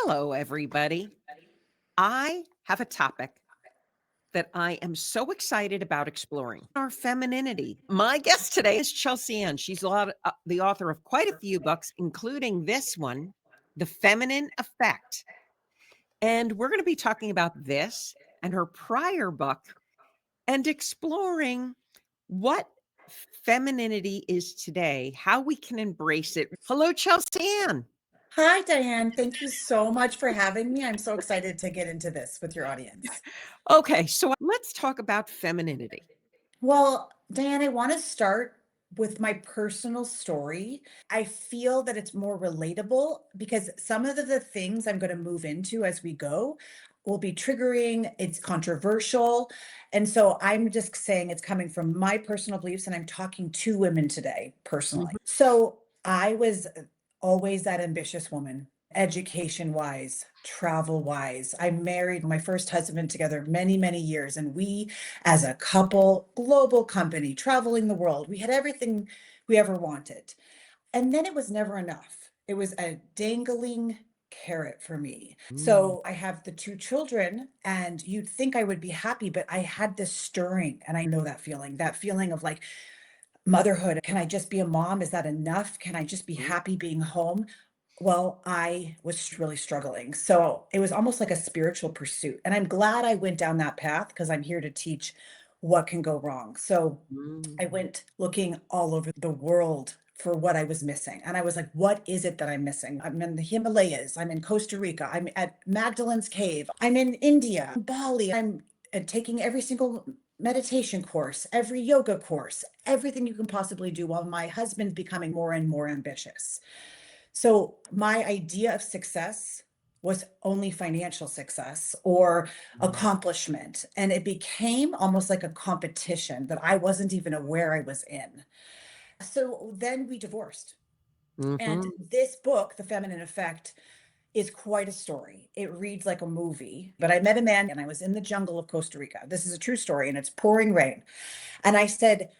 Hello, everybody. I have a topic that I am so excited about exploring our femininity. My guest today is Chelsea Ann. She's the author of quite a few books, including this one, The Feminine Effect. And we're going to be talking about this and her prior book and exploring what femininity is today, how we can embrace it. Hello, Chelsea Ann. Hi, Diane. Thank you so much for having me. I'm so excited to get into this with your audience. Okay, so let's talk about femininity. Well, Diane, I want to start with my personal story. I feel that it's more relatable because some of the things I'm going to move into as we go will be triggering, it's controversial. And so I'm just saying it's coming from my personal beliefs, and I'm talking to women today personally. Mhm. So I was always that ambitious woman. Education wise, travel wise. I married my first husband together many, many years, and we as a couple, global company, traveling the world. We had everything we ever wanted. And then it was never enough. It was a dangling carrot for me. Mm. So I have the two children, and you'd think I would be happy, but I had this stirring, and I know that feeling of like motherhood. Can I just be a mom? Is that enough? Can I just be Mm. happy being home? Well, I was really struggling. So it was almost like a spiritual pursuit. And I'm glad I went down that path because I'm here to teach what can go wrong. So Mm. I went looking all over the world for what I was missing. And I was like, what is it that I'm missing? I'm in the Himalayas. I'm in Costa Rica. I'm at Magdalene's Cave. I'm in India, Bali. I'm taking every single meditation course, every yoga course, everything you can possibly do while my husband's becoming more and more ambitious. So my idea of success was only financial success or Mm. accomplishment. And it became almost like a competition that I wasn't even aware I was in. So then we divorced. And Mhm. this book, The Feminine Effect, is quite a story. It reads like a movie. But I met a man and I was in the jungle of Costa Rica. This is a true story, and it's pouring rain. And I said,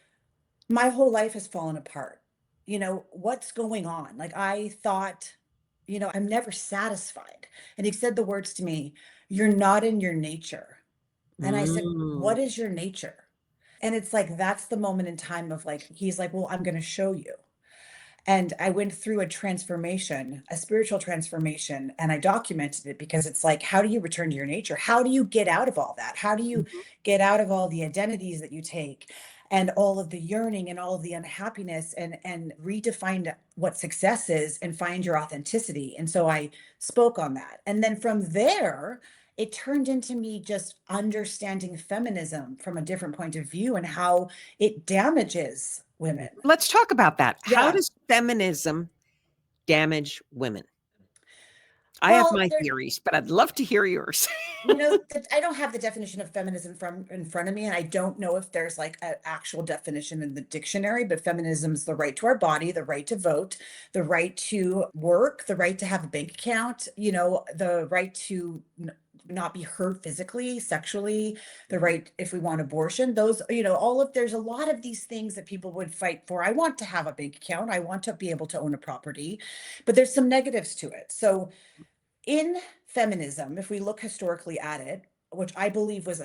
my whole life has fallen apart. What's going on? Like I thought, I'm never satisfied. And he said the words to me, you're not in your nature. And I said, Mm. what is your nature? And it's like, that's the moment in time of like, he's like, well, I'm going to show you. And I went through a transformation, a spiritual transformation, and I documented it because it's like, how do you return to your nature? How do you get out of all that? How do you Mhm. get out of all the identities that you take and all of the yearning and all of the unhappiness and redefine what success is and find your authenticity? And so I spoke on that. And then from there, it turned into me just understanding feminism from a different point of view and how it damages women. Let's talk about that. How Yeah. does feminism damage women? I have Well, my theories, but I'd love to hear yours. I don't have the definition of feminism from in front of me, and I don't know if there's like an actual definition in the dictionary, but feminism is the right to our body, the right to vote, the right to work, the right to have a bank account, the right to not be hurt physically, sexually, the right if we want abortion, those, there's a lot of these things that people would fight for. I want to have a bank account. I want to be able to own a property, but there's some negatives to it. So in feminism, if we look historically at it, which I believe was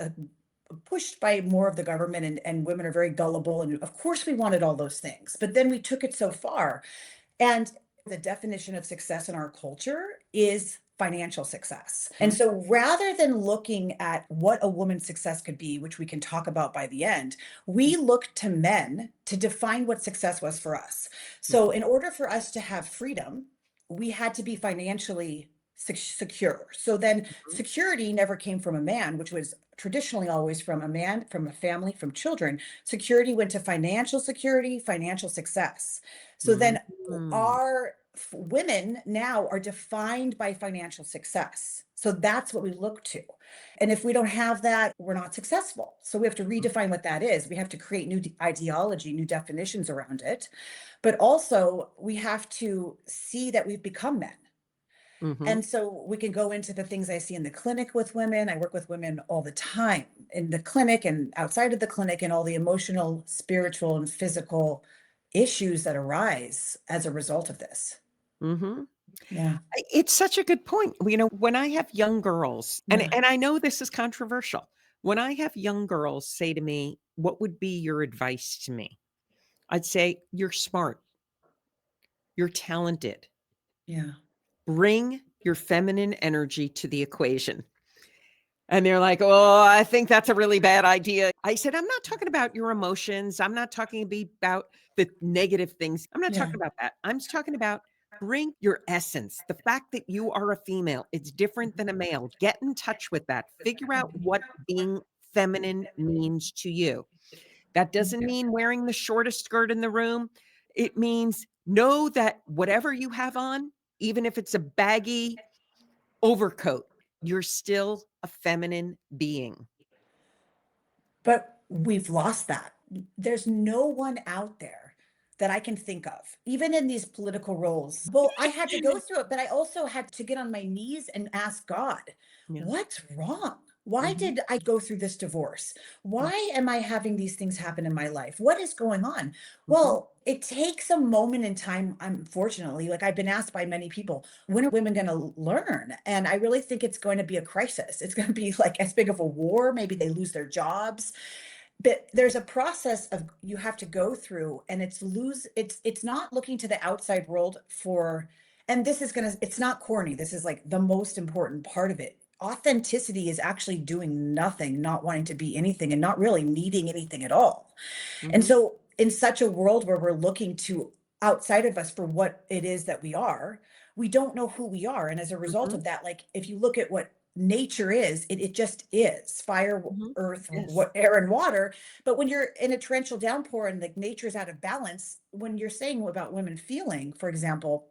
pushed by more of the government, and women are very gullible. And of course, we wanted all those things, but then we took it so far. And the definition of success in our culture is financial success. And Mhm. so rather than looking at what a woman's success could be, which we can talk about by the end, we look to men to define what success was for us. So Mhm. in order for us to have freedom, we had to be financially secure. So then security never came from a man, which was traditionally always from a man, from a family, from children. Security went to financial security, financial success. So Mhm. then Mm. our women now are defined by financial success. So that's what we look to. And if we don't have that, we're not successful. So we have to redefine what that is. We have to create new ideology, new definitions around it. But also, we have to see that we've become men. Mhm. And so we can go into the things I see in the clinic with women. I work with women all the time in the clinic and outside of the clinic, and all the emotional, spiritual, and physical issues that arise as a result of this. Mhm. Yeah. It's such a good point. When I have young girls, Yeah. and I know this is controversial, when I have young girls say to me, "What would be your advice to me?" I'd say, "You're smart. You're talented. Yeah. Bring your feminine energy to the equation." And they're like, "Oh, I think that's a really bad idea." I said, "I'm not talking about your emotions. I'm not talking about the negative things. I'm not Yeah. talking about that. I'm just talking about bring your essence. The fact that you are a female, it's different than a male. Get in touch with that. Figure out what being feminine means to you. That doesn't mean wearing the shortest skirt in the room. It means know that whatever you have on, even if it's a baggy overcoat, you're still a feminine being." But we've lost that. There's no one out there that I can think of, even in these political roles. Well, I had to go through it, but I also had to get on my knees and ask God, Yeah. what's wrong? Why Mhm. did I go through this divorce? Mm. Why am I having these things happen in my life? What is going on? Mhm. Well, it takes a moment in time, unfortunately. Like I've been asked by many people, when are women going to learn? And I really think it's going to be a crisis. It's going to be like as big of a war. Maybe they lose their jobs, but there's a process of you have to go through, and it's not looking to the outside world for, and this is going to, it's not corny, this is like the most important part of it. Authenticity is actually doing nothing, not wanting to be anything, and not really needing anything at all. And Mhm. so in such a world where we're looking to outside of us for what it is that we don't know who we are. And as a result Mhm. of that, like if you look at what nature is, it just is fire, Mhm. earth, Yes. what, air, and water. But when you're in a torrential downpour and like nature's out of balance, when you're saying about women feeling, for example,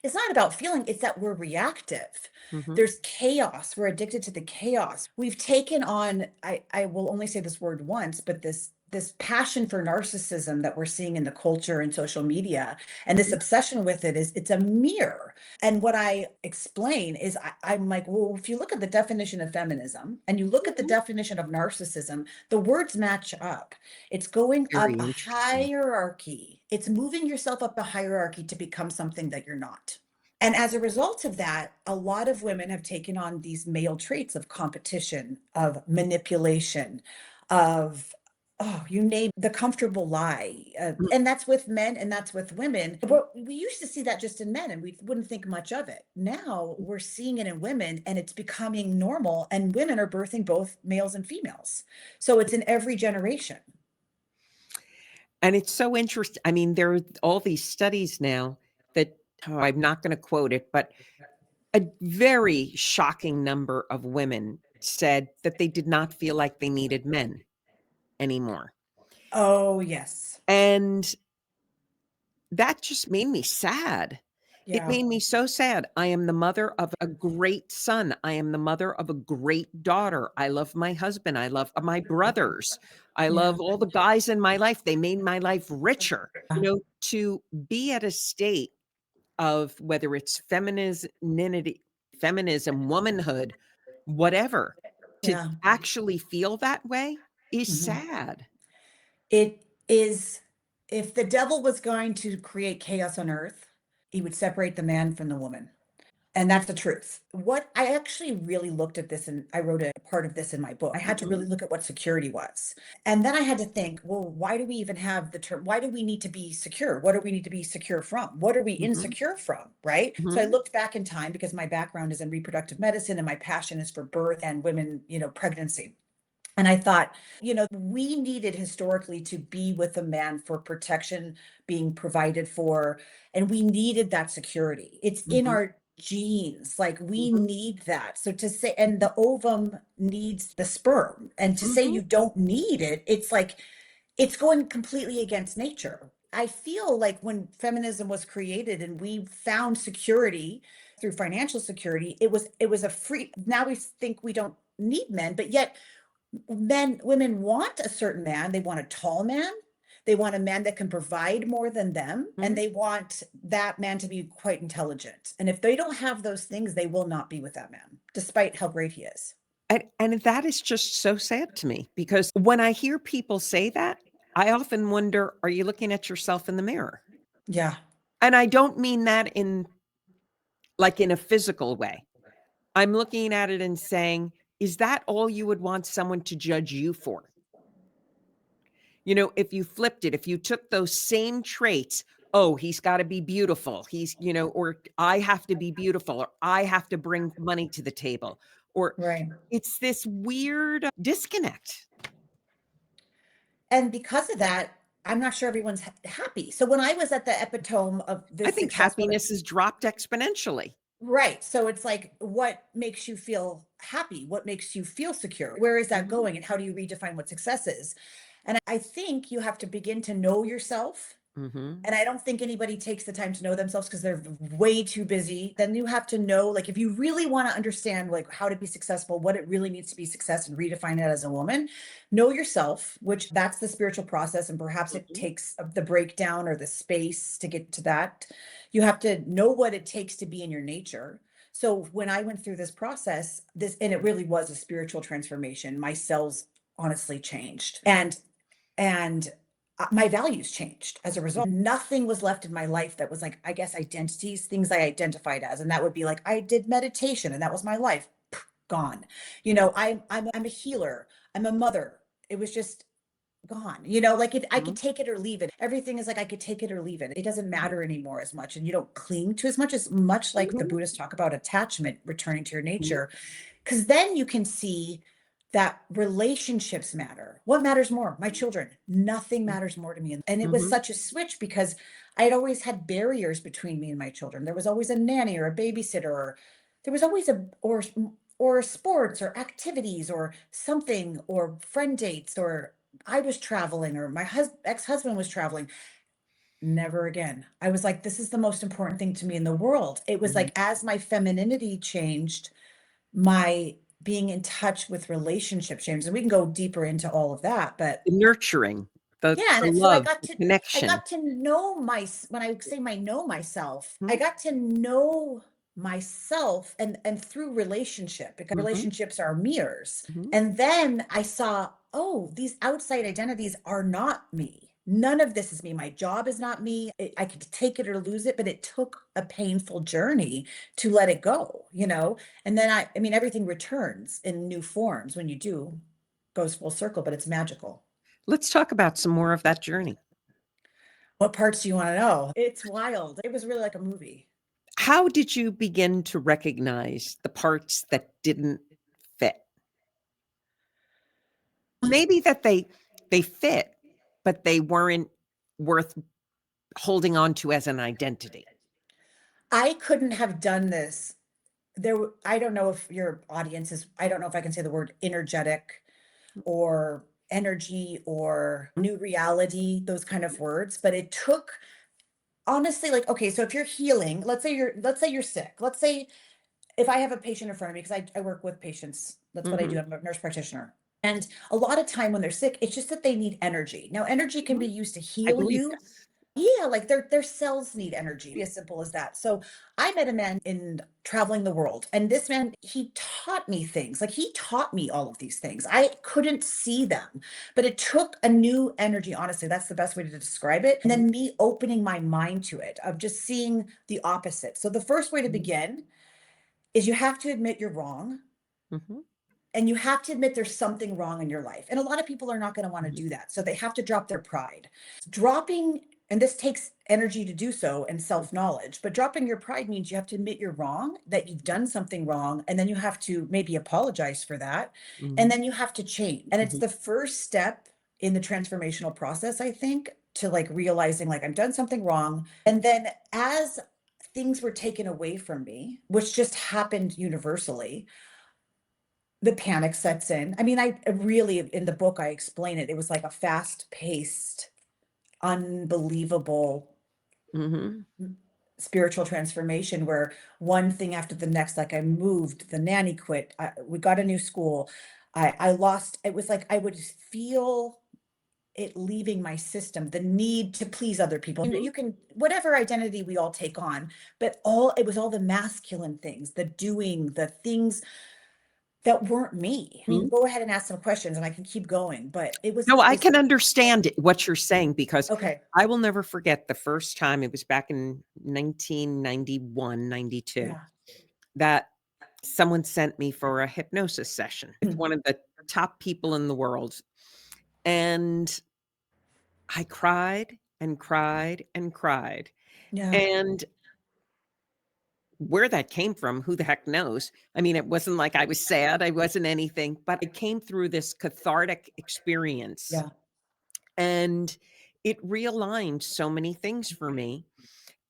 it's not about feeling, it's that we're reactive. Mhm. There's chaos. We're addicted to the chaos. We've taken on, I will only say this word once, but this passion for narcissism that we're seeing in the culture and social media, and this Mhm. obsession with it, is it's a mirror. And what I explain is I'm like, well, if you look at the definition of feminism and you look at the Mhm. definition of narcissism, the words match up. It's going Very up a interesting. hierarchy. It's moving yourself up a hierarchy to become something that you're not. And as a result of that, a lot of women have taken on these male traits of competition, of manipulation, of, oh, you name the comfortable lie. Mm. And that's with men and that's with women. But we used to see that just in men and we wouldn't think much of it. Now we're seeing it in women and it's becoming normal. And women are birthing both males and females. So it's in every generation. And it's so interesting. I mean, there are all these studies now that I'm not gonna quote it, but a very shocking number of women said that they did not feel like they needed men anymore. Oh, yes. And that just made me sad. It Yeah. made me so sad. I am the mother of a great son. I am the mother of a great daughter. I love my husband. I love my brothers. I Yeah. love all the guys in my life. They made my life richer. To be at a state of whether it's feminism, womanhood, whatever, to Yeah. actually feel that way is Mhm. sad. It is, if the devil was going to create chaos on earth, he would separate the man from the woman. And that's the truth. What I actually really looked at this, and I wrote a part of this in my book. I had to Mhm, really look at what security was. And then I had to think, well, why do we even have the term? Why do we need to be secure? What do we need to be secure from? What are we mhm, insecure from? Right. So I mhm, looked back in time because my background is in reproductive medicine and my passion is for birth and women, pregnancy. And I thought, we needed historically to be with a man for protection being provided for, and we needed that security. It's in mhm, our genes. Like we mhm, need that. So to say, and the ovum needs the sperm, and to say mhm, you don't need it, it's like it's going completely against nature. I feel like when feminism was created and we found security through financial security, it was a free, now we think we don't need men, but yet women want a certain man. They want a tall man. They want a man that can provide more than them. And mhm. they want that man to be quite intelligent. And if they don't have those things, they will not be with that man, despite how great he is. And that is just so sad to me because when I hear people say that, I often wonder, are you looking at yourself in the mirror? Yeah. And I don't mean that in like in a physical way. I'm looking at it and saying, is that all you would want someone to judge you for? You know, if you flipped it, if you took those same traits, oh, he's got to be beautiful. He's, you know, or I have to be beautiful, or I have to bring money to the table, or Right. it's this weird disconnect. And because of that, I'm not sure everyone's happy. So when I was at the epitome of I this think successful, happiness has dropped exponentially. right. So it's like, what makes you feel happy? What makes you feel secure? Where is that Mhm, going? And how do you redefine what success is? And I think you have to begin to know yourself. mhm, And I don't think anybody takes the time to know themselves because they're way too busy. Then you have to know, like, if you really want to understand, like, how to be successful, what it really means to be success and redefine it as a woman, know yourself, which that's the spiritual process. And perhaps it mhm, takes the breakdown or the space to get to that. You have to know what it takes to be in your nature. So when I went through this process, and it really was a spiritual transformation, my cells honestly changed. And my values changed as a result. Nothing was left in my life that was like, I guess, identities, things I identified as. And that would be like, I did meditation and that was my life. Gone. I'm a healer. I'm a mother. It was just gone. Like I could mhm, take it or leave it. Everything is like I could take it or leave it. It doesn't matter anymore as much. And you don't cling to as much like the mhm, Buddhists talk about attachment, returning to your mhm, nature. Because then you can see that relationships matter. What matters more? My children. Nothing matters more to me. And it was mhm, such a switch because I'd always had barriers between me and my children. There was always a nanny or a babysitter, or there was always or sports or activities or something or friend dates, or I was traveling or my ex-husband was traveling. Never again. I was like, this is the most important thing to me in the world. It was mhm. like as my femininity changed, my being in touch with relationship James, and we can go deeper into all of that, but The nurturing, yeah, the so love, the I connection. got to know when I say my know myself, I Mhm, got to know myself and through relationship, because mhm, relationships are mirrors. mhm, And then I saw, oh, these outside identities are not me. None of this is me. My job is not me. I could take it or lose it, but it took a painful journey to let it go. And then I mean, everything returns in new forms when you do, goes full circle, but it's magical. Let's talk about some more of that journey. What parts do you want to know? It's wild. It was really like a movie. How did you begin to recognize the parts that didn't fit? Maybe that they fit, but they weren't worth holding on to as an identity. I couldn't have done this. I don't know if your audience is, I don't know if I can say the word energetic or energy or Mhm, new reality, those kind of words, but it took, honestly, like, okay, so if you're healing, let's say you're sick. Let's say if I have a patient in front of me, because I work with patients, that's what I do. mhm, I'm a nurse practitioner. And a lot of time when they're sick, it's just that they need energy. Now, energy can be mhm. used to I heal believe you. this. Yeah, like their cells need energy. Be as simple as that. So I met a man in traveling the world, and this man, he taught me things. Like he taught me all of these things. I couldn't see them, but it took a new energy. Honestly, that's the best way to describe it. And Mhm, then me opening my mind to it, of just seeing the opposite. So the first way to mhm, begin is you have to admit you're wrong. mhm, And you have to admit there's something wrong in your life. And a lot of people are not going to want to mhm, do that. So they have to drop their pride. Dropping, and this takes energy to do so and self knowledge, but dropping your pride means you have to admit you're wrong, that you've done something wrong. And then you have to maybe apologize for that. And mhm, then you have to change. And it's mhm, the first step in the transformational process, I think, to like realizing like I've done something wrong. And then as things were taken away from me, which just happened universally, the panic sets in. I mean, I really, in the book, I explain it. It was like a fast paced, unbelievable mhm, spiritual transformation where one thing after the next, like I moved, the nanny quit, we got a new school. I lost, it was like I would feel it leaving my system, the need to please other people. mhm, You can, whatever identity we all take on, but it was all the masculine things, the doing, the things that weren't me. I mean, Mhm. go ahead and ask some questions and I can keep going, but it was No, I it's can understand what you're saying because okay. I will never forget the first time, it was back in 1991, 92, Yeah. that someone sent me for a hypnosis session with Mm. one of the top people in the world, and I cried and cried and cried, Yeah. and where that came from, who the heck knows? I mean, it wasn't like I was sad, I wasn't anything, but I came through this cathartic experience, Yeah. and it realigned so many things for me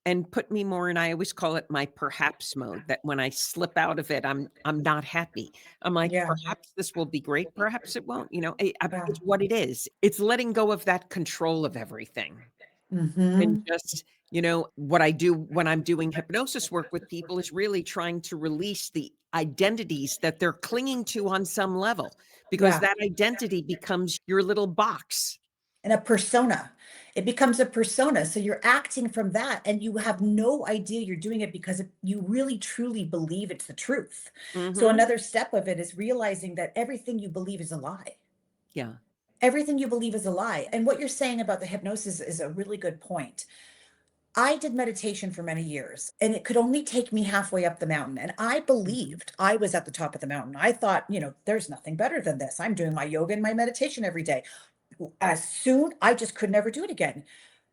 and put me more, and I always call it my perhaps mode, that when I slip out of it, I'm not happy. I'm like, Yeah. "Perhaps this will be great, perhaps it won't," Yeah. it's what it is. It's letting go of that control of everything. And Mhm. just, what I do when I'm doing hypnosis work with people is really trying to release the identities that they're clinging to on some level, because Yeah. that identity becomes your little box. And a persona. It becomes a persona. So you're acting from that and you have no idea you're doing it because you really truly believe it's the truth. So Mhm. another step of it is realizing that everything you believe is a lie. Yeah. Everything you believe is a lie. And what you're saying about the hypnosis is a really good point. I did meditation for many years and it could only take me halfway up the mountain. And I Mhm. believed I was at the top of the mountain. I thought, there's nothing better than this. I'm doing my yoga and my meditation every day. As soon, I just could never do it again.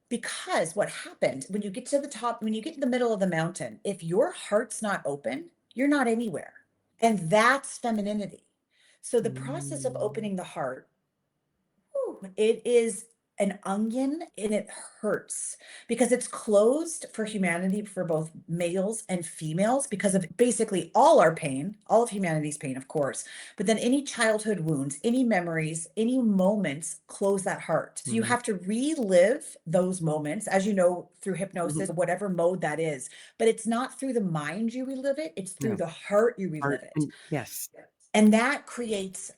Because what happened when you get to the top, when you get in the middle of the mountain, if your heart's not open, you're not anywhere. And that's femininity. So the process of Mm. opening the heart, it is an onion and it hurts because it's closed for humanity for both males and females because of basically all our pain, all of humanity's pain, of course. But then any childhood wounds, any memories, any moments close that heart. So you Mhm. have to relive those moments, as you know, through Mhm. hypnosis, whatever mode that is. But it's not through the mind you relive it, it's through No. the heart you Art relive it. and yes. And that creates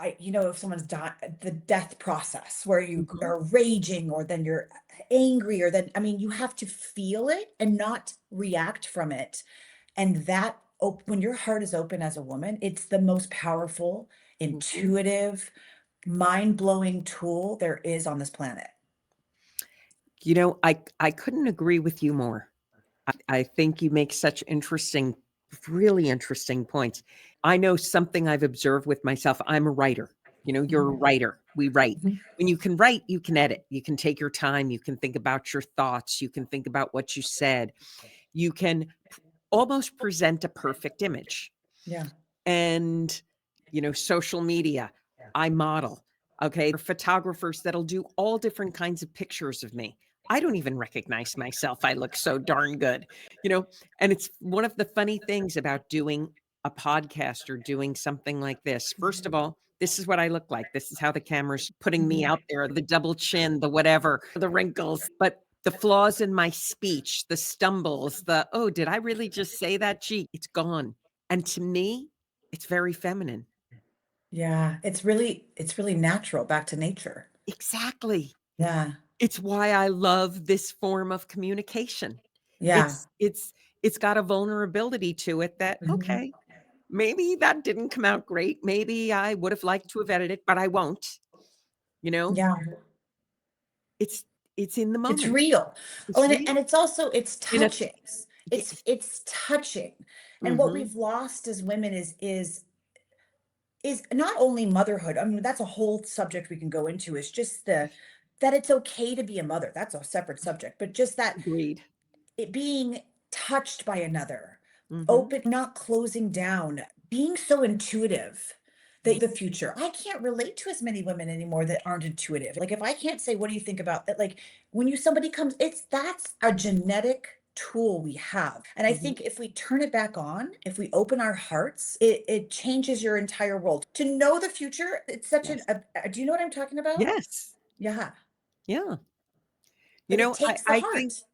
if someone's the death process where you Mhm. are raging or then you're angry or then, I mean, you have to feel it and not react from it. And when your heart is open as a woman, it's the most powerful, Mhm. intuitive, mind-blowing tool there is on this planet. I couldn't agree with you more. I think you make such interesting, really interesting points. I know something I've observed with myself. I'm a writer. You're a Mhm, writer. We write. mhm, When you can write, you can edit. You can take your time. You can think about your thoughts. You can think about what you said. You can almost present a perfect image. yeah. And, social media, I model. Okay. There are photographers that'll do all different kinds of pictures of me. I don't even recognize myself. I look so darn good, you know, and it's one of the funny things about doing a podcast or doing something like this. First of all, this is what I look like. This is how the camera's putting me Mhm. out there, the double chin, the whatever, the wrinkles, but the flaws in my speech, the stumbles, oh, did I really just say that? Gee, it's gone. And to me, it's very feminine. Yeah, it's really natural, back to nature. Exactly. Yeah, It's why I love this form of communication. yeah. It's got a vulnerability to it that, Mhm. okay, maybe that didn't come out great. Maybe I would have liked to have edited, but I won't, you know? Yeah. It's it's in the It's moment. real. Oh, It's and real. it's also it's In a touching. It's yes. it's touching. And what Mhm. we've lost as women is not only motherhood. I mean, that's a whole subject we can go into, is just the that it's okay to be a mother. That's a separate subject, but just that Agreed. it being touched by another, Mhm. open, not closing down, being so intuitive that the future. I can't relate to as many women anymore that aren't intuitive. Like if I can't say, what do you think about that? Like when somebody comes, that's a genetic tool we have. And I Mhm. think if we turn it back on, if we open our hearts, it changes your entire world. To know the future, it's such Yes. do you know what I'm talking about? Yes. Yeah. Yeah. But it I takes the I think heart.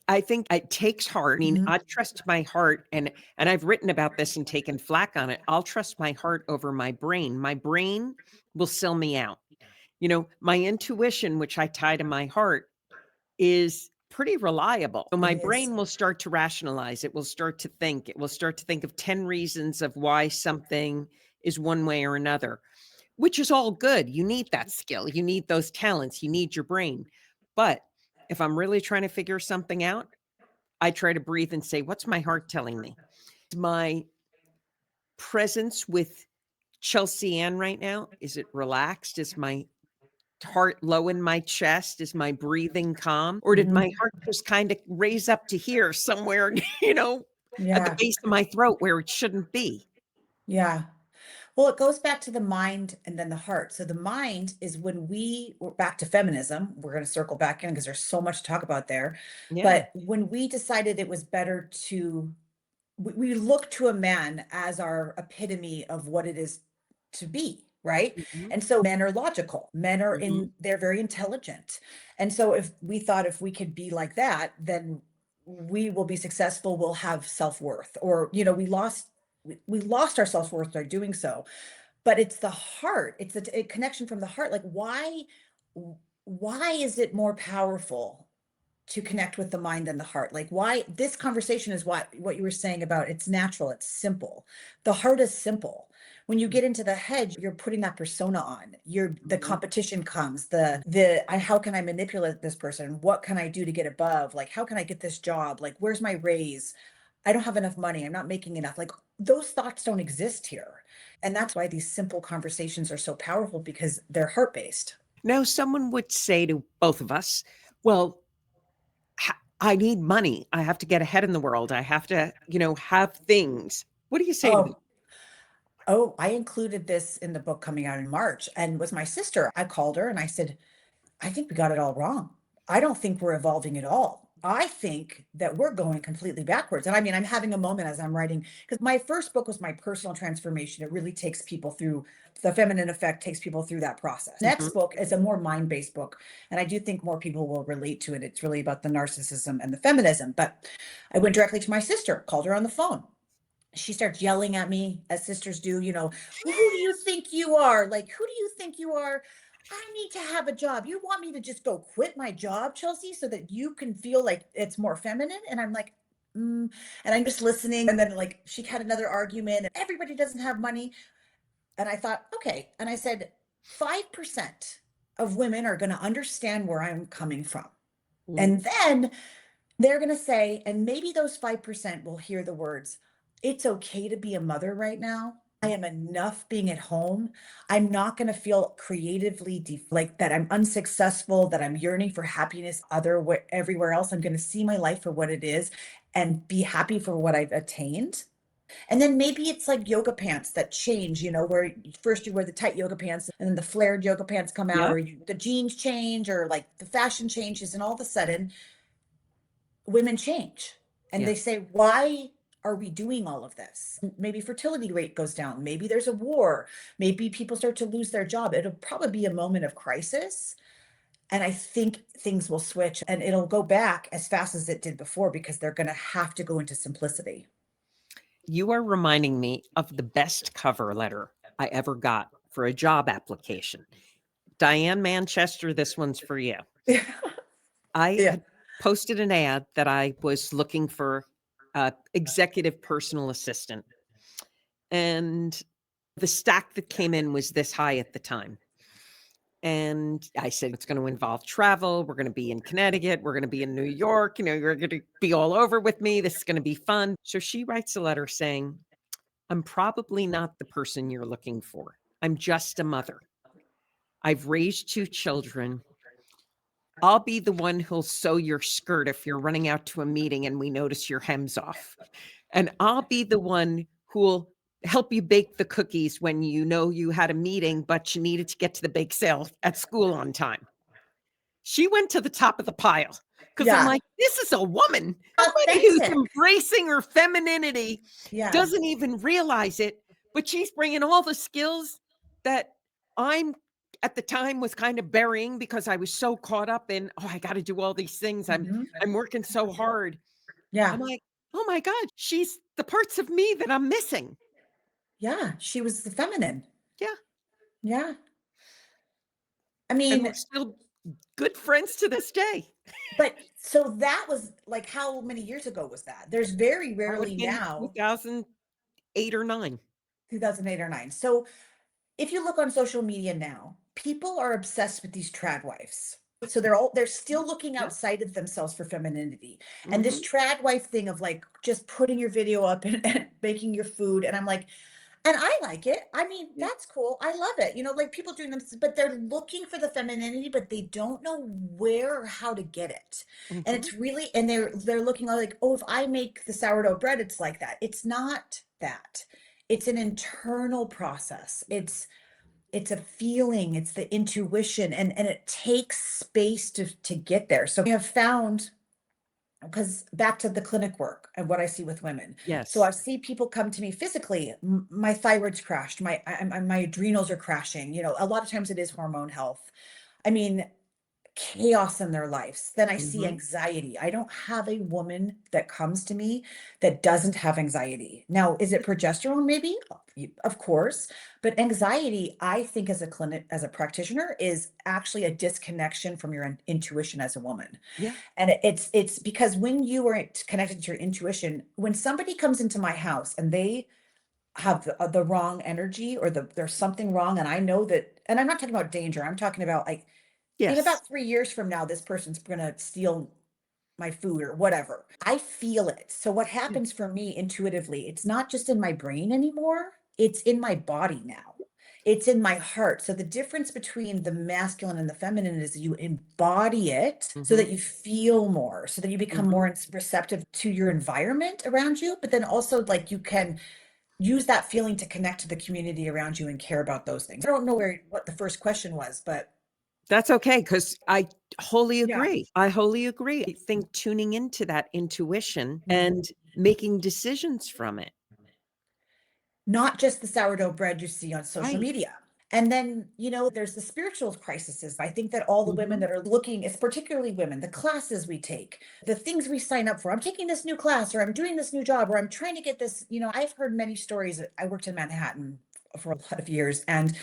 I think it takes heart. I mean, Mhm. I trust my heart, and I've written about this and taken flack on it. I'll trust my heart over my brain. My brain will sell me out. My intuition, which I tie to my heart, is pretty reliable. So my It is. brain will start to rationalize. It will start to think. It will start to think of 10 reasons of why something is one way or another, which is all good. You need that skill. You need those talents. You need your brain. But if I'm really trying to figure something out, I try to breathe and say, what's my heart telling me? My presence with Chelsea Ann right now, is it relaxed? Is my heart low in my chest? Is my breathing calm? Or did my heart just kind of raise up to here somewhere, at the Yeah. base of my throat where it shouldn't be? Yeah. Well, it goes back to the mind and then the heart. So the mind is when we're back to feminism. We're going to circle back in because there's so much to talk about there. Yeah. But when we decided it was better to we look to a man as our epitome of what it is to be, right? Mhm, And so men are logical, men are mhm. they're very intelligent. And so if we thought if we could be like that, then we will be successful, we'll have self-worth. Or, we lost our self-worth by doing so. But it's the heart, it's a connection from the heart. Like why is it more powerful to connect with the mind and the heart? Like why this conversation is what you were saying about it's natural, it's simple. The heart is simple. When you get into the head, you're putting that persona on. The Mhm. competition comes, how can I manipulate this person? What can I do to get above? Like how can I get this job? Like where's my raise? I don't have enough money. I'm not making enough. Like those thoughts don't exist here. And that's why these simple conversations are so powerful because they're heart-based. Now, someone would say to both of us, well, I need money. I have to get ahead in the world. I have to, have things. What do you say to them? Oh, Oh, I included this in the book coming out in March and with my sister. I called her and I said, I think we got it all wrong. I don't think we're evolving at all. I think that we're going completely backwards. And I mean, I'm having a moment as I'm writing, because my first book was my personal transformation. It really takes people through the feminine effect, takes people through that process. Mhm. Next book is a more mind based book. And I do think more people will relate to it. It's really about the narcissism and the feminism. But I went directly to my sister, called her on the phone. She starts yelling at me as sisters do, "Well, who do you think you are? Like, who do you think you are? I need to have a job. You want me to just go quit my job, Chelsea, so that you can feel like it's more feminine?" And I'm like, and I'm just listening. And then, like, she had another argument, and everybody doesn't have money. And I thought, okay. And I said, 5% of women are going to understand where I'm coming from. Mm. And then they're going to say, and maybe those 5% will hear the words, it's okay to be a mother right now. I am enough being at home. I'm not going to feel creatively like that I'm unsuccessful, that I'm yearning for happiness everywhere else. I'm going to see my life for what it is and be happy for what I've attained. And then maybe it's like yoga pants that change, where first you wear the tight yoga pants and then the flared yoga pants come out, Yep. or the jeans change, or like the fashion changes, and all of a sudden women change and Yeah. they say, why are we doing all of this? Maybe fertility rate goes down, maybe there's a war, maybe people start to lose their job. It'll probably be a moment of crisis, and I think things will switch and it'll go back as fast as it did before because they're going to have to go into simplicity. You are reminding me of the best cover letter I ever got for a job application. Diane Manchester, this one's for you. I Yeah. had posted an ad that I was looking for a executive personal assistant, and the stack that came in was this high at the time. And I said, it's going to involve travel. We're going to be in Connecticut. We're going to be in New York. You're going to be all over with me. This is going to be fun. So she writes a letter saying, I'm probably not the person you're looking for. I'm just a mother. I've raised 2 children. I'll be the one who'll sew your skirt if you're running out to a meeting and we notice your hem's off. And I'll be the one who'll help you bake the cookies when you know you had a meeting, but you needed to get to the bake sale at school on time. She went to the top of the pile because I'm Yeah. like, this is a woman, somebody who's Authentic. embracing her femininity, Yeah. doesn't even realize it, but she's bringing all the skills that I'm at the time was kind of burying because I was so caught up in, oh, I got to do all these things. Mhm. I'm working so hard. Yeah. I'm like, oh my God, she's the parts of me that I'm missing. Yeah. She was the feminine. Yeah. Yeah. I And we're mean, still good friends to this day. but So that was like, how many years ago was that? There's very That would rarely have been now, 2008 or 9. 2008 or 9. So if you look on social media now, people are obsessed with these tradwives. So they're still looking Yeah. outside of themselves for femininity. And this Mhm. tradwife thing of like just putting your video up and making your food. And I'm like, and I like it. I mean, Yeah. that's cool. I love it. You know, like people doing this, but they're looking for the femininity, but they don't know where or how to get it. And Mhm. it's really, and they're looking like, oh, if I make the sourdough bread, it's like that. It's not that. It's an internal process. It's a feeling, it's the intuition, and it takes space to get there. So I have found, because back to the clinic work and what I see with women. So Yes. I see people come to me physically, my thyroid's crashed, my adrenals are crashing. You know, a lot of times it is hormone health. I mean, chaos in their lives. Then I see Mhm. anxiety. I don't have a woman that comes to me that doesn't have anxiety. Now, is it progesterone? Maybe, of course, but anxiety, I think, as a clinic, as a practitioner, is actually a disconnection from your intuition as a woman. Yeah. And it's because when you are connected to your intuition, when somebody comes into my house and they have the wrong energy, or there's something wrong, and I know that, and I'm not talking about danger. I'm talking about like, in Yes. about 3 years from now, this person's gonna steal my food or whatever. I feel it. So what Yeah. happens for me intuitively, it's not just in my brain anymore, it's in my body now. It's in my heart. So the difference between the masculine and the feminine is you embody it so that Mhm. you feel more, so that you become Mhm. more receptive to your environment around you, but then also like you can use that feeling to connect to the community around you and care about those things. I don't know what the first question was, but That's okay, because I wholly yeah. agree. I wholly agree. I think tuning into that intuition Mhm. and making decisions from it. Not just the sourdough bread you see on social Right. media. And then, there's the spiritual crises. I think that all the women Mhm. that are looking, it's particularly women, the classes we take, the things we sign up for. I'm taking this new class, or I'm doing this new job, or I'm trying to get this. I've heard many stories. I worked in Manhattan for a lot of years, and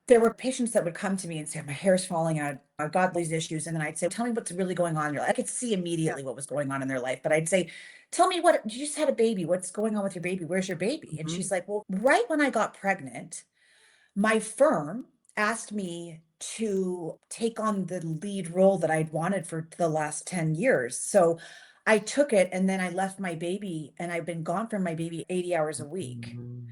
there were patients that would come to me and say, my hair's falling out. I've got these issues. And then I'd say, tell me what's really going on in your life. I could see Yeah. immediately what was going on in their life. But I'd say, tell me, what you just had a baby. What's going on with your baby? Where's your baby? And Mhm. she's like, well, right when I got pregnant, my firm asked me to take on the lead role that I'd wanted for the last 10 years. So I took it, and then I left my baby, and I've been gone from my baby 80 hours a week. Mhm.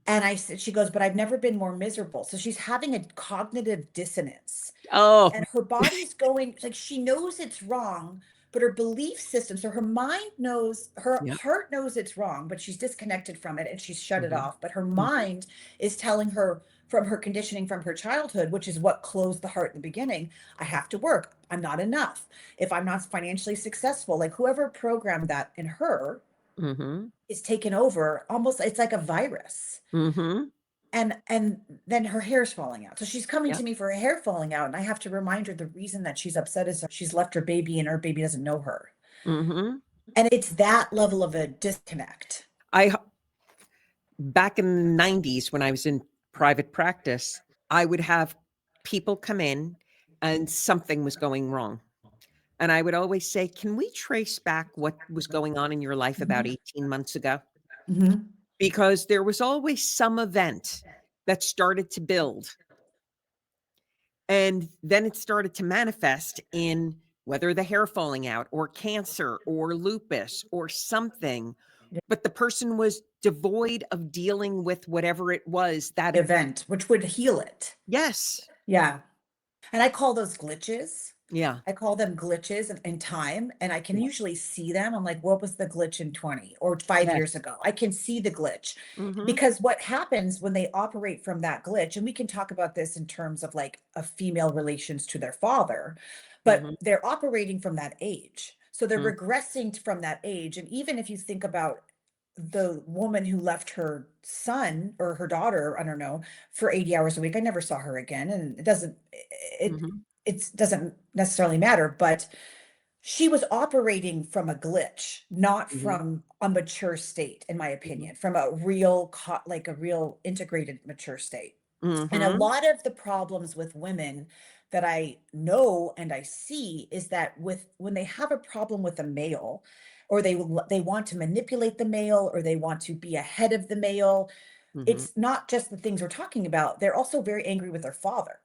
And I said, she goes, but I've never been more miserable. So she's having a cognitive dissonance, Oh, and her body's going, like, she knows it's wrong, but her belief system, so her mind knows, her yeah. heart knows it's wrong, but she's disconnected from it and she's shut it Mhm. off. But her Mhm. mind is telling her, from her conditioning from her childhood, which is what closed the heart in the beginning, I have to work. I'm not enough. If I'm not financially successful, like whoever programmed that in her Mhm. is taken over, almost, it's like a virus. Mhm. And then her hair's falling out. So she's coming Yeah. to me for her hair falling out, and I have to remind her the reason that she's upset is that she's left her baby and her baby doesn't know her. Mhm. And it's that level of a disconnect. I back in the 90s when I was in private practice, I would have people come in and something was going wrong. And I would always say, "Can we trace back what was going on in your life about Mhm. 18 months ago?" Mhm. Because there was always some event that started to build, and then it started to manifest in whether the hair falling out or cancer or lupus or something, Yeah. but the person was devoid of dealing with whatever it was that. Event, which would heal it. Yes. Yeah. And I call those glitches. Yeah. I call them glitches in time, and I can Yeah. usually see them. I'm like, what was the glitch in 20 or 5 years Yes. ago? I can see the glitch, Mhm. because what happens when they operate from that glitch, and we can talk about this in terms of like a female relations to their father, but Mhm. they're operating from that age. So they're Mm. regressing from that age. And even if you think about the woman who left her son or her daughter, I don't know, for 80 hours a week, I never saw her again. And it, Mhm. it doesn't necessarily matter, but she was operating from a glitch, not Mhm. from a mature state, in my Mhm. opinion, from a real, like a real integrated mature state. And a Mhm. lot of the problems with women that I know and I see is that when they have a problem with a male, or they want to manipulate the male, or they want to be ahead of the male, Mhm. it's not just the things we're talking about. They're also very angry with their father.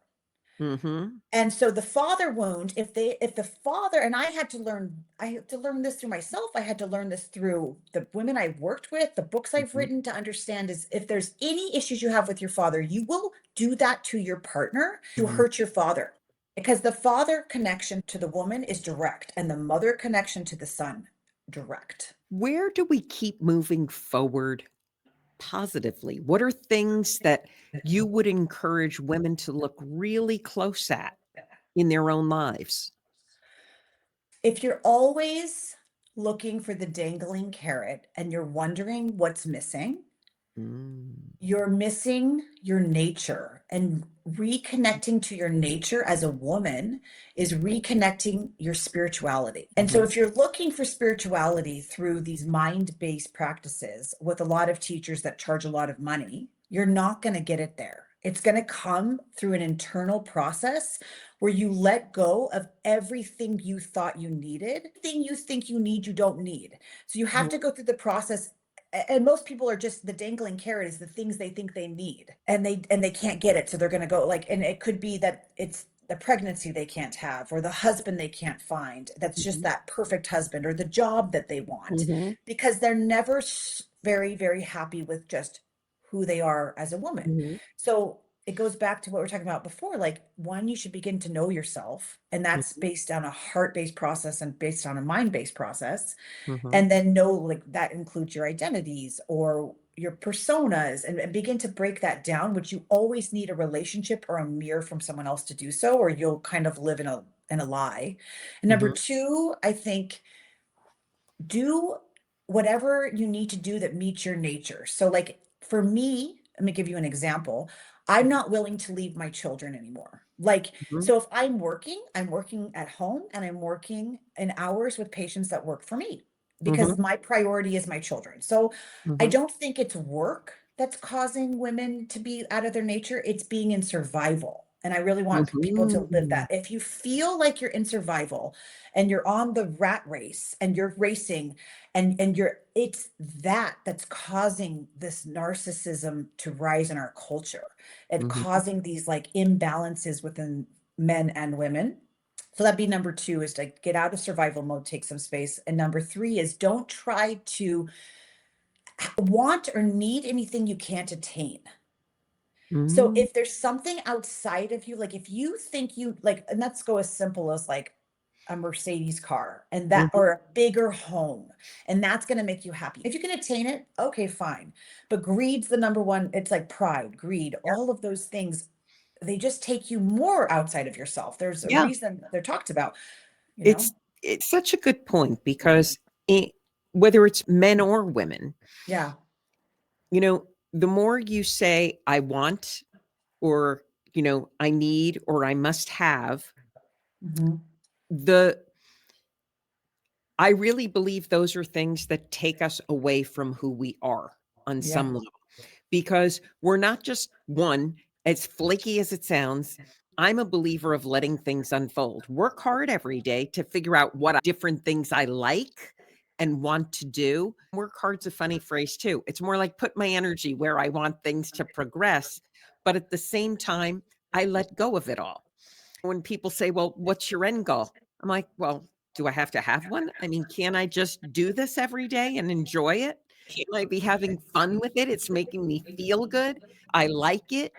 Mhm. And so the father wound, if the father, and I had to learn this through myself. I had to learn this through the women I've worked with, the books I've Mhm. written, to understand is if there's any issues you have with your father, you will do that to your partner to Mhm. hurt your father. Because the father connection to the woman is direct, and the mother connection to the son direct. Where do we keep moving forward positively? What are things that you would encourage women to look really close at in their own lives? If you're always looking for the dangling carrot and you're wondering what's missing, Mm. you're missing your nature. And reconnecting to your nature as a woman is reconnecting your spirituality. And so Mhm. if you're looking for spirituality through these mind-based practices with a lot of teachers that charge a lot of money, you're not going to get it there. It's going to come through an internal process where you let go of everything you thought you needed. Thing you think you need, you don't need. So you have Mhm. to go through the process. And most people are just, the dangling carrot is the things they think they need, and they can't get it, so they're going to go, like, and it could be that it's the pregnancy they can't have, or the husband they can't find that's just Mhm. that perfect husband, or the job that they want, Mhm. because they're never very, very happy with just who they are as a woman. Mhm. So it goes back to what we are talking about before. Like, one, you should begin to know yourself, and that's Mhm. based on a heart-based process and based on a mind-based process. Mhm. And then know, like, that includes your identities or your personas, and begin to break that down, which you always need a relationship or a mirror from someone else to do so, or you'll kind of live in a lie. And number Mhm. two, I think, do whatever you need to do that meets your nature. So, like, for me, let me give you an example. I'm not willing to leave my children anymore. Like, Mhm. so if I'm working at home, and I'm working in hours with patients that work for me, Mhm. because my priority is my children. So I Mhm. don't think it's work that's causing women to be out of their nature. It's being in survival. And I really want people to live Mhm. that. If you feel like you're in survival and you're on the rat race and you're racing, and you're it's that's causing this narcissism to rise in our culture, and Mhm. causing these, like, imbalances within men and women. So that'd be number two, is to get out of survival mode, take some space. And number three is, don't try to want or need anything you can't attain. So Mm. if there's something outside of you, like, if you think you like, and let's go as simple as, like, a Mercedes car, and that, Mhm. or a bigger home, and that's going to make you happy. If you can attain it, okay, fine. But greed's the number one. It's like pride, greed, Yeah. all of those things, they just take you more outside of yourself. There's a Yeah. reason they're talked about, you know? It's it's such a good point because whether it's men or women, Yeah. the more you say I want or I need or I must have, Hmm. the I really believe those are things that take us away from who we are on Yeah. some level. Because we're not just one, as flaky as it sounds, I'm a believer of letting things unfold. Work hard every day to figure out what different things I like and want to do. Work hard's a funny phrase too. It's more like put my energy where I want things to progress, but at the same time, I let go of it all. When people say, "Well, what's your end goal?" I'm like, "Well, do I have to have one? I mean, can I just do this every day and enjoy it? Can I be having fun with it? It's making me feel good. I like it.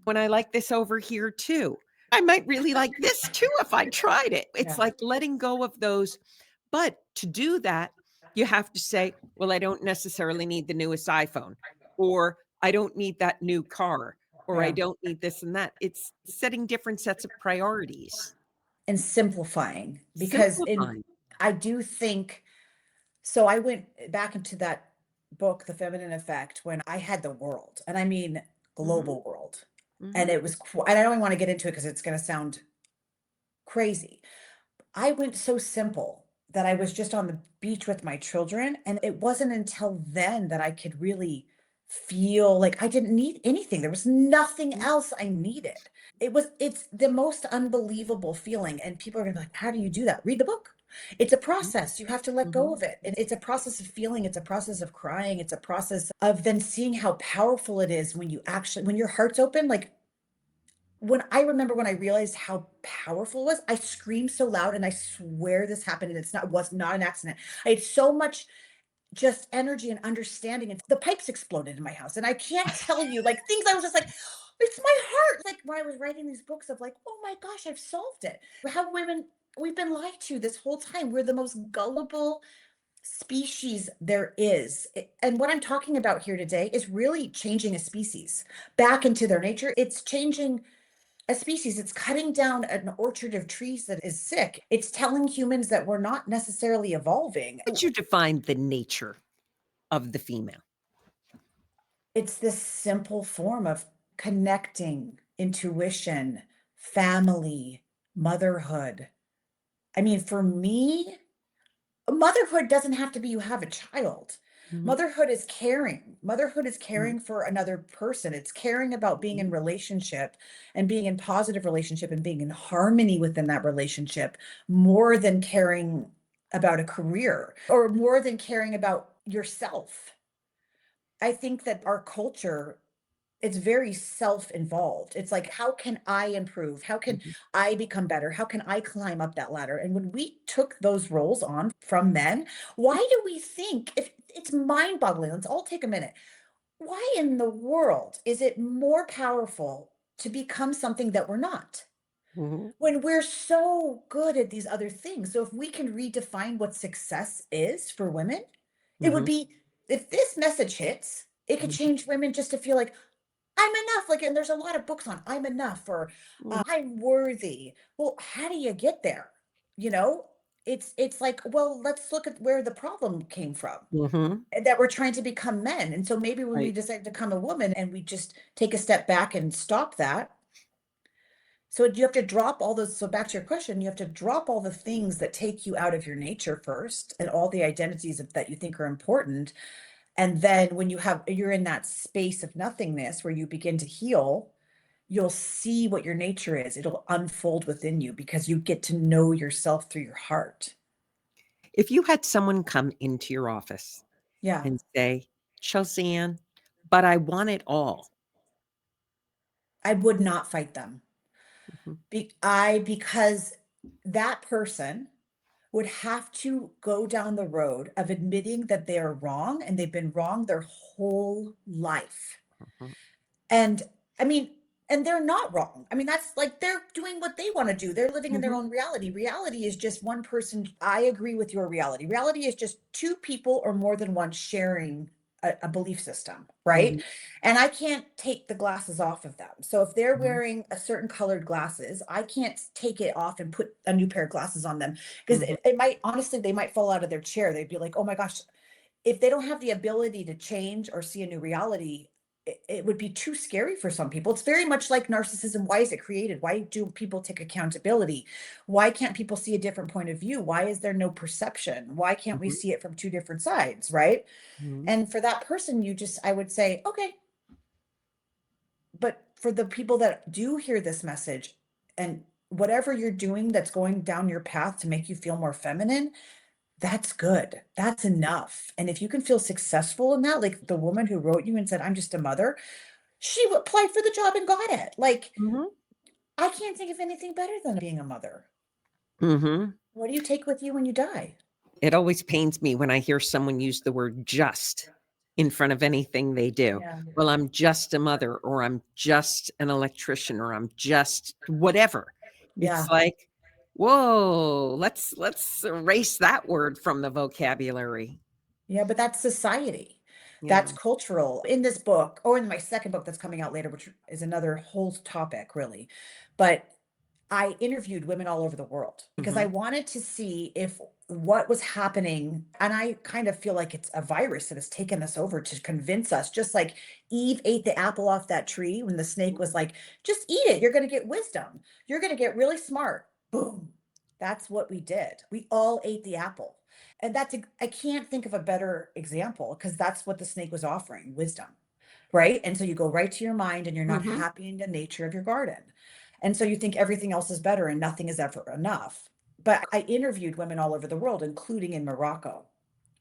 When I like this over here too. I might really like this too if I tried it." It's Yeah. like letting go of those. But to do that, you have to say, "Well, I don't necessarily need the newest iPhone," or "I don't need that new car," or "I Yeah. don't need this and that." It's setting different sets of priorities. And simplifying, because in Simplifying. I do think, so I went back into that book, The Feminine Effect, when I had the world, and I mean Mhm, global world. And mhm, it was, and I don't even want to get into it because it's going to sound crazy. I went so simple that I was just on the beach with my children. And it wasn't until then that I could really feel like I didn't need anything. There was nothing else I needed. It's the most unbelievable feeling. And people are gonna be like, how do you do that? Read the book. It's a process. You have to let go Mhm. of it. And it's a process of feeling, it's a process of crying, it's a process of then seeing how powerful it is when you actually, when your heart's open. Like when I remember when I realized how powerful it was, I screamed so loud, and I swear this happened, and was not an accident. I had so much just energy and understanding, and the pipes exploded in my house, and I can't tell you, like, things I was just like, "It's my heart." Like, when I was writing these books of like, "Oh my gosh, I've solved it." How women, we've been lied to this whole time. We're the most gullible species there is. And what I'm talking about here today is really changing a species back into their nature. It's changing a species. It's cutting down an orchard of trees that is sick. It's telling humans that we're not necessarily evolving. Would you define the nature of the female? It's this simple form of connecting, intuition, family, motherhood. I mean, for me, motherhood doesn't have to be you have a child. Mhm, Motherhood is caring. Motherhood is mhm, caring for another person. It's caring about being in mhm, relationship and being in positive relationship and being in harmony within that relationship, more than caring about a career or more than caring about yourself. I think that our culture, it's very self-involved. It's like, how can I improve? How can mhm, I become better? How can I climb up that ladder? And when we took those roles on from men, why do we think, if it's mind-boggling? Let's all take a minute. Why in the world is it more powerful to become something that we're not mhm, when we're so good at these other things? So if we can redefine what success is for women, it would mhm, be, if this message hits, it could mhm, change women just to feel like, I'm enough. Like, and there's a lot of books on I'm enough or mhm, I'm worthy. Well, how do you get there? You know, it's like, well, let's look at where the problem came from, mhm. that we're trying to become men. And so maybe when we Right. decide to become a woman and we just take a step back and stop that. So you have to drop all those. So back to your question, you have to drop all the things that take you out of your nature first, and all the identities that you think are important. And then when you're in that space of nothingness where you begin to heal, you'll see what your nature is. It'll unfold within you because you get to know yourself through your heart. If you had someone come into your office Yeah. and say, "Chelsea Ann, but I want it all." I would not fight them. Mhm, Because that person would have to go down the road of admitting that they are wrong and they've been wrong their whole life. mhm, And I mean, and they're not wrong. I mean, that's like they're doing what they want to do. They're living in their mhm, own reality. Reality is just one person. I agree with your reality. Reality is just two people or more than one sharing a belief system, right? mhm, And I can't take the glasses off of them. So if they're mhm, wearing a certain colored glasses, I can't take it off and put a new pair of glasses on them because mhm, it might, honestly, they might fall out of their chair. They'd be like, oh my gosh, if they don't have the ability to change or see a new reality, it would be too scary for some people. It's very much like narcissism. Why is it created? Why do people take accountability? Why can't people see a different point of view? Why is there no perception? Why can't we mhm, see it from two different sides? Right. mhm. And for that person, I would say, okay, but for the people that do hear this message, and whatever you're doing that's going down your path to make you feel more feminine, that's good. That's enough. And if you can feel successful in that, like the woman who wrote you and said, I'm just a mother, she applied for the job and got it. Like, Mhm. I can't think of anything better than being a mother. Mhm. What do you take with you when you die? It always pains me when I hear someone use the word "just" in front of anything they do. Yeah. "Well, I'm just a mother," or "I'm just an electrician," or "I'm just" whatever. It's Yeah. like, "Whoa, let's erase that word from the vocabulary." Yeah. But that's society. That's Yeah. cultural. In this book, or in my second book that's coming out later, which is another whole topic, really. But I interviewed women all over the world because I Mhm. wanted to see if what was happening. And I kind of feel like it's a virus that has taken us over to convince us, just like Eve ate the apple off that tree when the snake was like, just eat it. You're going to get wisdom. You're going to get really smart. Boom. That's what we did. We all ate the apple. And I can't think of a better example because that's what the snake was offering, wisdom. right? And so you go right to your mind and you're not Mhm. happy in the nature of your garden. And so you think everything else is better and nothing is ever enough. But I interviewed women all over the world, including in Morocco,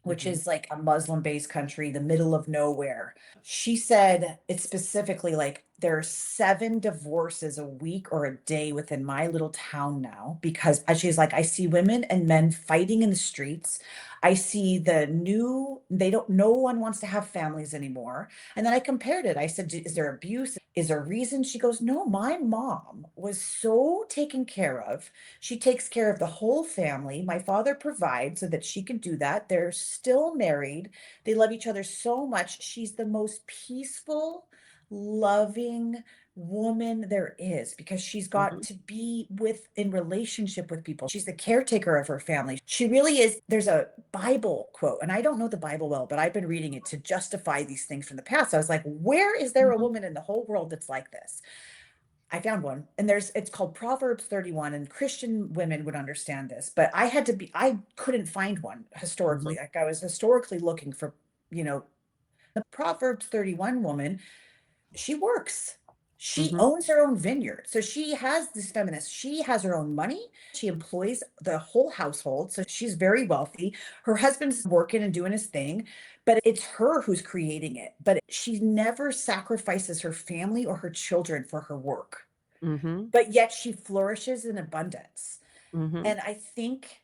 which Mhm. is like a Muslim-based country, the middle of nowhere. She said it's specifically like there are 7 divorces a week or a day within my little town now because she's like, I see women and men fighting in the streets. I see no one wants to have families anymore. And then I compared it. I said, is there abuse? Is there reason? She goes, no, my mom was so taken care of. She takes care of the whole family. My father provides so that she can do that. They're still married. They love each other so much. She's the most peaceful, loving woman there is because she's got Mhm. to be in relationship with people. She's the caretaker of her family. She really is. There's a Bible quote, and I don't know the Bible well, but I've been reading it to justify these things from the past. I was like, where is there a Mhm. woman in the whole world that's like this? I found one, and it's called Proverbs 31, and Christian women would understand this, but I couldn't find one historically. Mhm. Like I was historically looking for, you know, the Proverbs 31 woman, she works. She Mhm. owns her own vineyard. So she has this feminist, she has her own money. She employs the whole household. So she's very wealthy. Her husband's working and doing his thing, but it's her who's creating it. But she never sacrifices her family or her children for her work, Mhm. but yet she flourishes in abundance. Mhm. And I think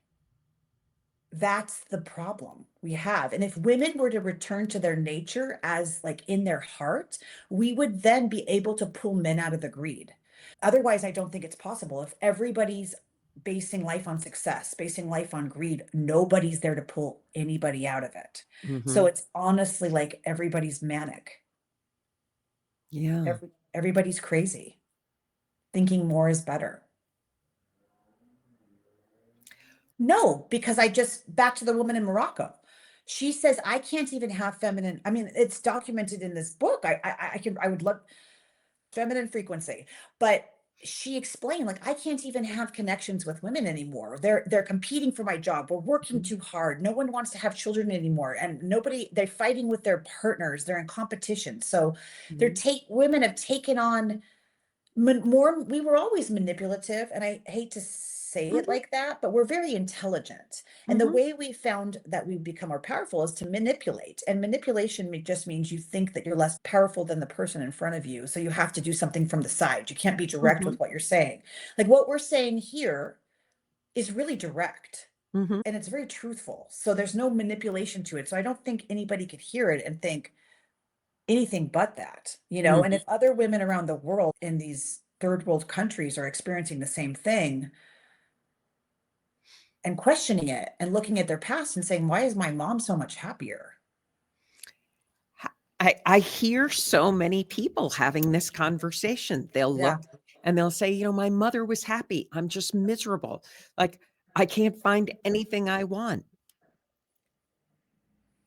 that's the problem we have. And if women were to return to their nature as like in their heart, we would then be able to pull men out of the greed. Otherwise, I don't think it's possible. If everybody's basing life on success, basing life on greed, nobody's there to pull anybody out of it. So Mhm. it's honestly like everybody's manic. Yeah. Everybody's crazy, thinking more is better. No, because back to the woman in Morocco. She says, I can't even have feminine. I mean, it's documented in this book. I would love feminine frequency, but she explained, like, I can't even have connections with women anymore. They're competing for my job. We're working Mhm. too hard. No one wants to have children anymore. And they're fighting with their partners. They're in competition. So Mhm. women have taken on we were always manipulative, and I hate to say it Mhm. like that, but we're very intelligent. And the Mhm. way we found that we become more powerful is to manipulate. And manipulation just means you think that you're less powerful than the person in front of you. So you have to do something from the side. You can't be direct Mhm. with what you're saying. Like what we're saying here is really direct Mhm. and it's very truthful. So there's no manipulation to it. So I don't think anybody could hear it and think, anything but that, you know? And Mhm. if other women around the world in these third world countries are experiencing the same thing and questioning it and looking at their past and saying, why is my mom so much happier? I hear so many people having this conversation. They'll Yeah. look and they'll say, "My mother was happy. I'm just miserable. Like, I can't find anything I want."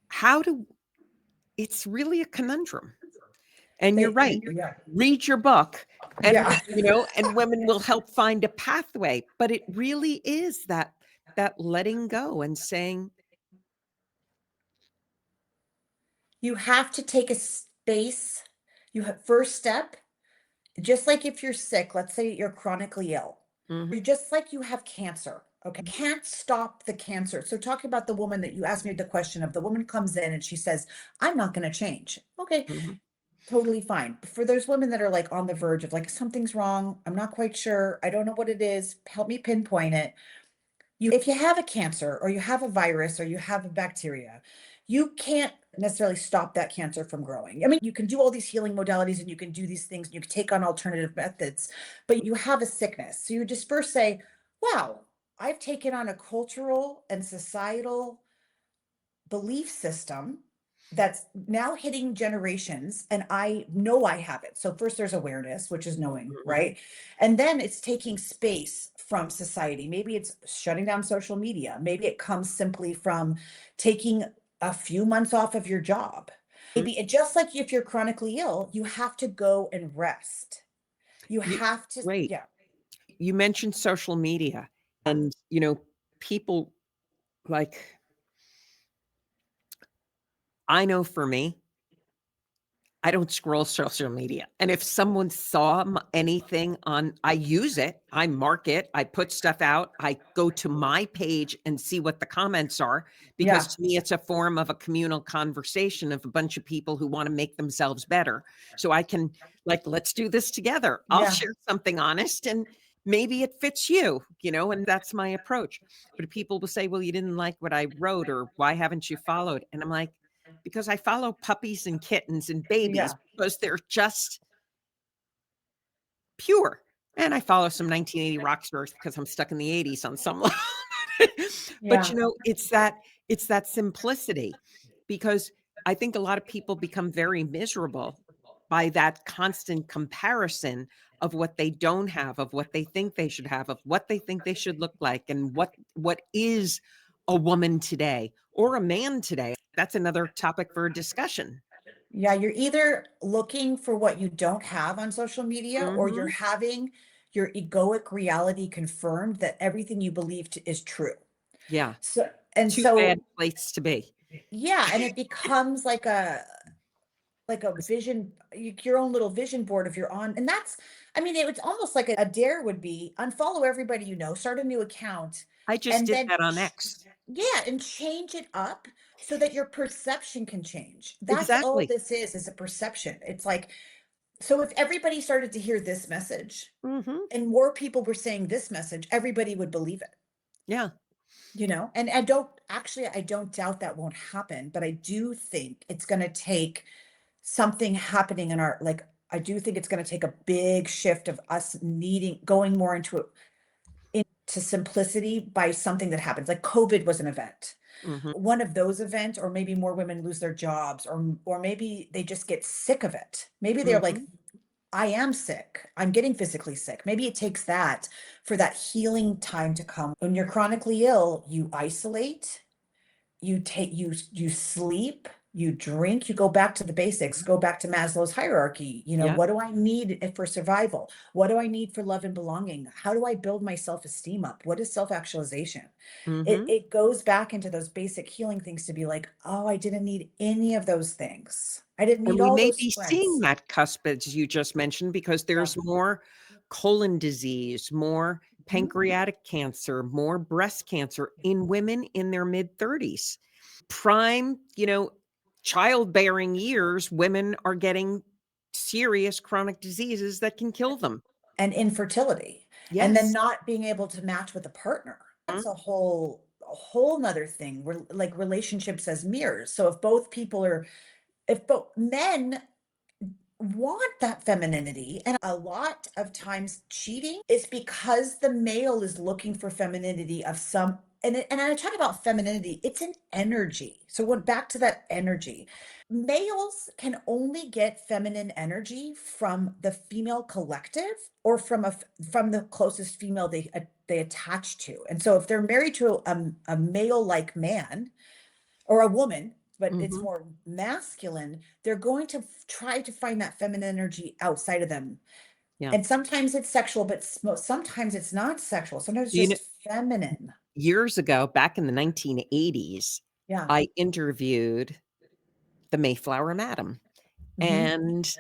How do It's really a conundrum. And you're right. Yeah. Read your book and, Yeah. and women will help find a pathway, but it really is that letting go and saying, You have to take a space. You have first step, just like if you're sick, let's say you're chronically ill, mhm, you're just like you have cancer. Okay. Can't stop the cancer. So talking about the woman that you asked me the question of, the woman comes in and she says, I'm not going to change. Okay. mhm, Totally fine. For those women that are like on the verge of like, something's wrong. I'm not quite sure. I don't know what it is. Help me pinpoint it. If you have a cancer or you have a virus or you have a bacteria, you can't necessarily stop that cancer from growing. I mean, you can do all these healing modalities and you can do these things and you can take on alternative methods, but you have a sickness. So you just first say, wow, I've taken on a cultural and societal belief system that's now hitting generations and I know I have it. So first there's awareness, which is knowing, mhm, right? And then it's taking space from society. Maybe it's shutting down social media. Maybe it comes simply from taking a few months off of your job. mhm. Maybe it just like if you're chronically ill, you have to go and rest. You You have to, Great. yeah, You mentioned social media and, people like I know for me, I don't scroll social media. And if someone saw anything on, I use it, I mark it, I put stuff out, I go to my page and see what the comments are, because Yeah, to me, it's a form of a communal conversation of a bunch of people who want to make themselves better. So I can, like, let's do this together. I'll yeah, share something honest and maybe it fits you, and that's my approach. But people will say, well, you didn't like what I wrote, or why haven't you followed? And I'm like, because I follow puppies and kittens and babies yeah, because they're just pure. And I follow some 1980 rock stars because I'm stuck in the 80s on some level. But yeah. it's that simplicity, because I think a lot of people become very miserable by that constant comparison of what they don't have, of what they think they should have, of what they think they should look like, and what is a woman today or a man today. That's another topic for discussion. Yeah, you're either looking for what you don't have on social media, or you're Mhm. having your egoic reality confirmed that everything you believed is true. Yeah, So, and too bad so, place to be. yeah, and it becomes like a vision, your own little vision board of your on, and that's, I mean, it's almost like a dare would be unfollow everybody you know, start a new account, I just and did then that on X. yeah, and change it up so that your perception can change. That's all Exactly. this is a perception. It's like, so if everybody started to hear this message Mhm. and more people were saying this message, everybody would believe it, Yeah. And I don't doubt that won't happen, but I do think it's going to take something happening in our, like, I do think it's going to take a big shift of us needing going more into simplicity by something that happens. Like COVID was an event. Mhm. One of those events, or maybe more women lose their jobs, or maybe they just get sick of it. Maybe they're like, Mhm. I am sick. I'm getting physically sick. Maybe it takes that for that healing time to come. When you're chronically ill, you isolate, you sleep, you drink, you go back to the basics, go back to Maslow's hierarchy. Yep. What do I need for survival? What do I need for love and belonging? How do I build my self-esteem up? What is self-actualization? it Mhm. it goes back into those basic healing things to be like, oh, I didn't need any of those things. I didn't And need we all may those be seeing sprints. that cusp as you just mentioned, because Yeah. there's more colon disease, more Mhm. pancreatic cancer, more breast cancer in women in their mid-30s. Prime, childbearing years, women are getting serious chronic diseases that can kill them. And infertility, and then Yes. not being able to match with a partner. Mm. That's a whole nother thing. We're like relationships as mirrors. So if both people are, if both men want that femininity, and a lot of times cheating is because the male is looking for femininity of some, and I talk about femininity, it's an energy. So went back to that energy. Males can only get feminine energy from the female collective, or from the closest female they attach to. And so if they're married to a male like man, or a woman, but it's Mhm. more masculine, they're going to try to find that feminine energy outside of them. Yeah. And sometimes it's sexual, but sometimes it's not sexual. Sometimes it's You know, just feminine. years ago, back in the 1980s, Yeah. I interviewed the Mayflower Madam. Hmm. And,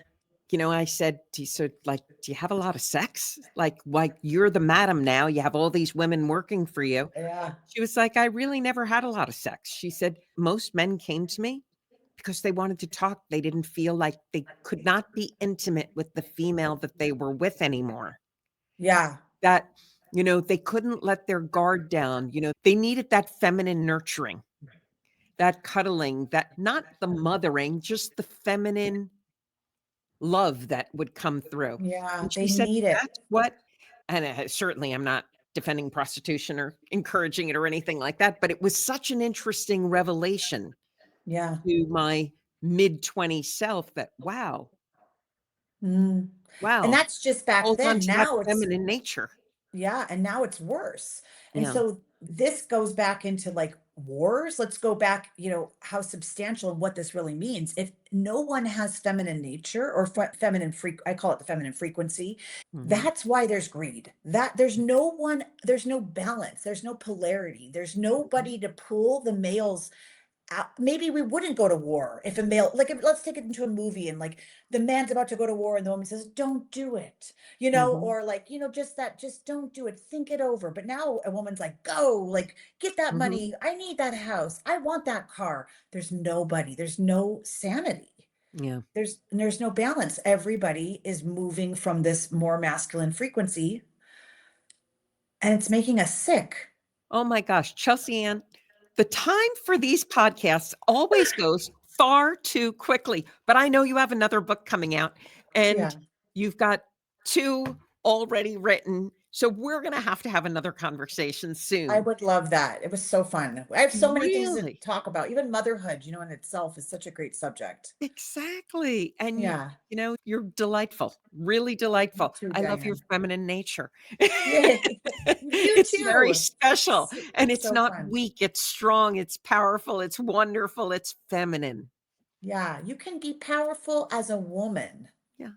I said, do you have a lot of sex? Like you're the madam now. You have all these women working for you. Yeah. She was like, I really never had a lot of sex. She said, most men came to me because they wanted to talk. They didn't feel like they could not be intimate with the female that they were with anymore. Yeah. That, they couldn't let their guard down. They needed that feminine nurturing, that cuddling, that not the mothering, just the feminine love that would come through. Yeah. And she They said, need it. "That's what," and, certainly I'm not defending prostitution or encouraging it or anything like that, but it was such an interesting revelation Yeah. to my mid-20s self that, Mm. And wow, that's just back hold on then. to that Now it's, feminine nature. yeah, and now it's worse. And Yeah. so this goes back into like wars. Let's go back, how substantial and what this really means. If no one has feminine nature, or I call it the feminine frequency. Mhm. That's why there's greed. That there's no balance, there's no polarity. There's Mhm. nobody to pull the males maybe we wouldn't go to war if a male, like, if, let's take it into a movie and like the man's about to go to war and the woman says, "Don't do it," Mhm, or like, just that, just don't do it, think it over. But now a woman's like, "Go, like, get that mhm. money. I need that house. I want that car." There's no sanity. Yeah. There's no balance. Everybody is moving from this more masculine frequency and it's making us sick. Oh my gosh, Chelsea Ann, the time for these podcasts always goes far too quickly, but I know you have another book coming out and Yeah. you've got 2 already written, so we're gonna have to have another conversation I soon. would love that. It was so fun. I have so many things to Really? talk about. Even motherhood, in itself is such a great subject. Exactly, and Yeah. you're delightful, really You delightful. too, I love your Diane. feminine nature. Yay. You It's very too. special, and it's So not fun. weak, it's strong, it's powerful, it's wonderful, it's feminine. Yeah. You can be powerful as a woman, Yeah,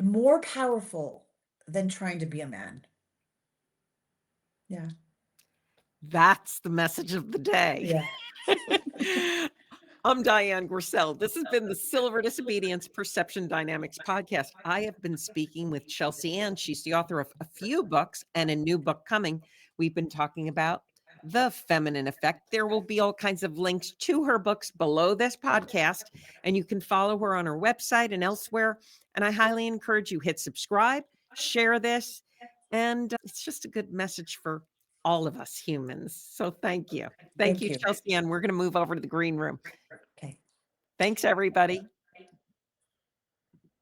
more powerful than trying to be a man. Yeah. that's the message of the day. Yeah. I'm Diane Grissel. This has been the Silver Disobedience Perception Dynamics podcast. I have been speaking with Chelsea Ann. She's the author of a few books and a new book coming. We've been talking about the feminine effect. There will be all kinds of links to her books below this podcast, and you can follow her on her website and elsewhere. And I highly encourage you hit subscribe, share this, and it's just a good message for all of us humans. So thank you. Thank Thank you, you. Chelsea Ann. We're going to move over to the green room. Okay. Thanks, everybody.